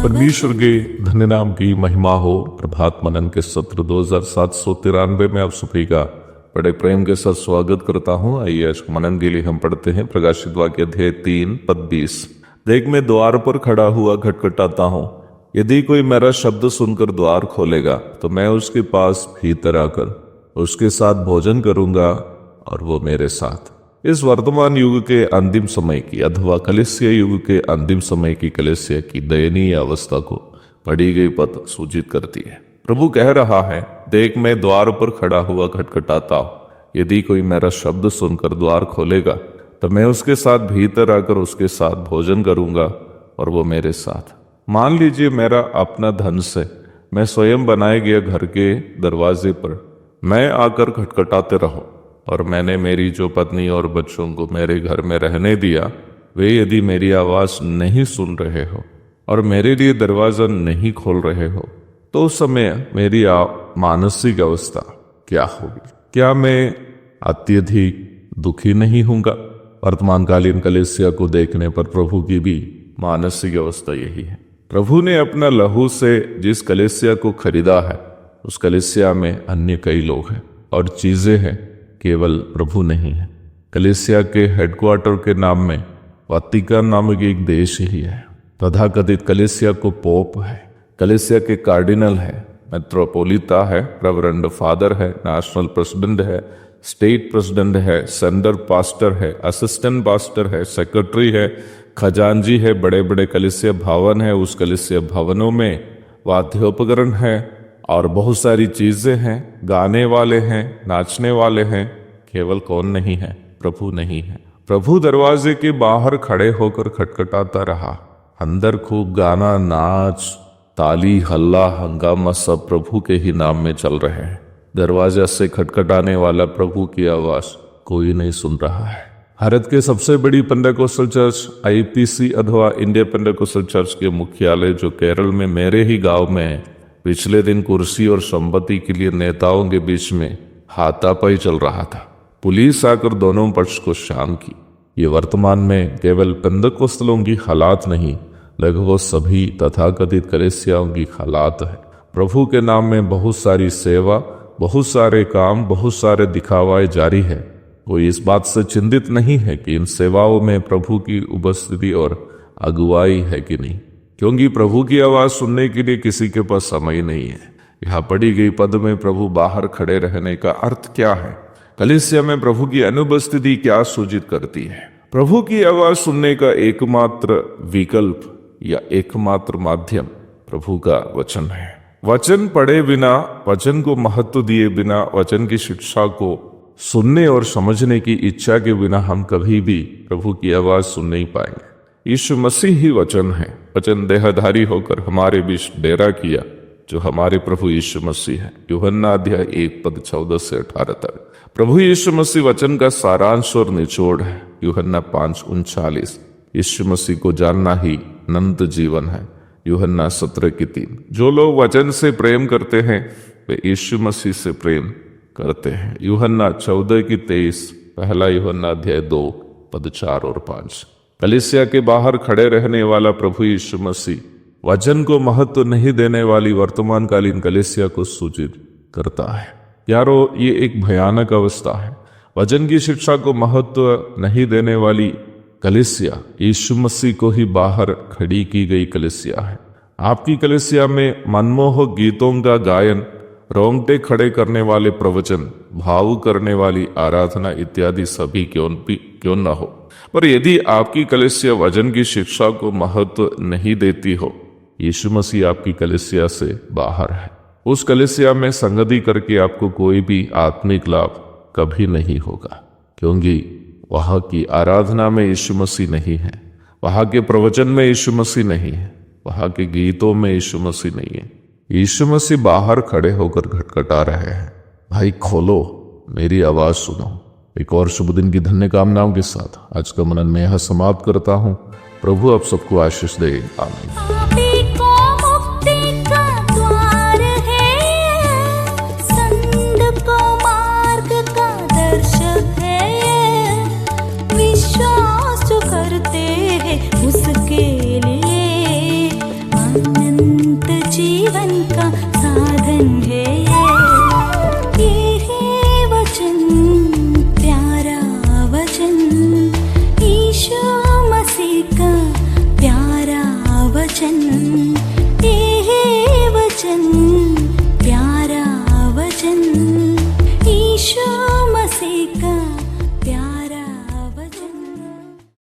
परमेश्वर के धन्य नाम की महिमा हो। प्रभात मनन के सत्र 2793 में आप सभी का बड़े प्रेम के साथ स्वागत करता हूं। आइए आज मनन के लिए हम पढ़ते हैं प्रकाशित वाक्य अध्याय 3 पद 20। देख मैं द्वार पर खड़ा हुआ खटखटाता हूं, यदि कोई मेरा शब्द सुनकर द्वार खोलेगा तो मैं उसके पास भीतर आकर उसके साथ भोजन करूंगा और वो मेरे साथ। इस वर्तमान युग के अंतिम समय की अथवा कलीसिया युग के अंतिम समय की कलीसिया की दयनीय अवस्था को पढ़ी गई पद सूचित करती है। प्रभु कह रहा है, देख मैं द्वार पर खड़ा हुआ खटखटाता हूं, यदि कोई मेरा शब्द सुनकर द्वार खोलेगा तो मैं उसके साथ भीतर आकर उसके साथ भोजन करूंगा और वो मेरे साथ। मान लीजिए मेरा अपना धन से मैं स्वयं बनाए गए घर के दरवाजे पर मैं आकर खटखटाते रहूं और मैंने मेरी जो पत्नी और बच्चों को मेरे घर में रहने दिया, वे यदि मेरी आवाज नहीं सुन रहे हो और मेरे लिए दरवाजा नहीं खोल रहे हो, तो उस समय मेरी मानसिक अवस्था क्या होगी? क्या मैं अत्यधिक दुखी नहीं होऊंगा? वर्तमानकालीन कलीसिया को देखने पर प्रभु की भी मानसिक अवस्था यही है। प्रभु ने अपना लहू से जिस कलीसिया को खरीदा है, उस कलीसिया में अन्य कई लोग हैं और चीजें हैं, केवल प्रभु नहीं है। कलीसिया के हेडक्वार्टर के नाम में वाटिकन नामक एक देश ही है। तथाकथित कलीसिया को पोप है, कलीसिया के कार्डिनल है, मेट्रोपोलिता है, रेवरेंड फादर है, नेशनल प्रेसिडेंट है, स्टेट प्रेसिडेंट है, सेंटर पास्टर है, असिस्टेंट पास्टर है, सेक्रेटरी है, खजांजी है, बड़े बड़े कलीसिया भवन है, उस कलीसिया भवनों में वाद्योपकरण है और बहुत सारी चीजें हैं, गाने वाले हैं, नाचने वाले हैं। केवल कौन नहीं है? प्रभु नहीं है। प्रभु दरवाजे के बाहर खड़े होकर खटखटाता रहा। अंदर खूब गाना, नाच, ताली, हल्ला, हंगामा सब प्रभु के ही नाम में चल रहे हैं। दरवाजा से खटखटाने वाला प्रभु की आवाज कोई नहीं सुन रहा है। भारत के सबसे बड़ी पेंटेकोस्टल चर्च IPC अथवा इंडिया पेंटेकोस्टल चर्च के मुख्यालय जो केरल में मेरे ही गांव में है, पिछले दिन कुर्सी और संपत्ति के लिए नेताओं के बीच में हाथापाई चल रहा था। पुलिस आकर दोनों पक्ष को शांत की। ये वर्तमान में केवल पेंटेकोस्तलों की हालात नहीं, लगभग सभी तथाकथित कलीसियाओं की हालात है। प्रभु के नाम में बहुत सारी सेवा, बहुत सारे काम, बहुत सारे दिखावाए जारी है। कोई इस बात से चिंतित नहीं है कि इन सेवाओं में प्रभु की उपस्थिति और अगुवाई है कि नहीं, क्योंकि प्रभु की आवाज सुनने के लिए किसी के पास समय नहीं है। यहाँ पढ़ी गई पद में प्रभु बाहर खड़े रहने का अर्थ क्या है? कलीसिया में प्रभु की अनुपस्थिति क्या सूचित करती है? प्रभु की आवाज सुनने का एकमात्र विकल्प या एकमात्र माध्यम प्रभु का वचन है। वचन पढ़े बिना, वचन को महत्व दिए बिना, वचन की शिक्षा को सुनने और समझने की इच्छा के बिना हम कभी भी प्रभु की आवाज सुन नहीं पाएंगे। यीशु मसीह ही वचन है। वचन देहधारी होकर हमारे बीच डेरा किया, जो हमारे प्रभु यीशु मसीह है। यूहन्ना अध्याय 1 पद 14 से 18 तक प्रभु यीशु मसीह वचन का सारांश और निचोड़ है। यूहन्ना 5:39 यीशु मसीह को जानना ही अनंत जीवन है। यूहन्ना 17:3 जो लोग वचन से प्रेम करते हैं वे यीशु मसीह से प्रेम करते हैं। यूहन्ना 14:23 पहला यूहन्ना अध्याय 2 पद 4 और 5 कलीसिया के बाहर खड़े रहने वाला प्रभु यीशु मसीह वचन को महत्व नहीं देने वाली वर्तमानकालीन कलीसिया को सूचित करता है। यारो, ये एक भयानक अवस्था है। वचन की शिक्षा को महत्व नहीं देने वाली कलीसिया यीशु मसीह को ही बाहर खड़ी की गई कलीसिया है। आपकी कलीसिया में मनमोहक गीतों का गायन, रोंगटे खड़े करने वाले प्रवचन, भाव करने वाली आराधना इत्यादि सभी क्यों न हो, पर यदि आपकी कलीसिया वचन की शिक्षा को महत्व नहीं देती हो, यीशु मसीह आपकी कलीसिया से बाहर है। उस कलीसिया में संगति करके आपको कोई भी आत्मिक लाभ कभी नहीं होगा, क्योंकि वहां की आराधना में यीशु मसीह नहीं है, वहां के प्रवचन में यीशु मसीह नहीं है, वहां के गीतों में यीशु मसीह नहीं है। यीशु मसीह बाहर खड़े होकर खटखटा रहे हैं, भाई खोलो, मेरी आवाज सुनो। एक और शुभ दिन की धन्य कामनाओं के साथ आज का मनन में यह समाप्त करता हूं। प्रभु आप सबको आशीष दे, आमीन। उसके लिए अनंत जीवन का साधन है ये है वचन, प्यारा वचन, यीशु मसीह का प्यारा वचन, ये है वचन।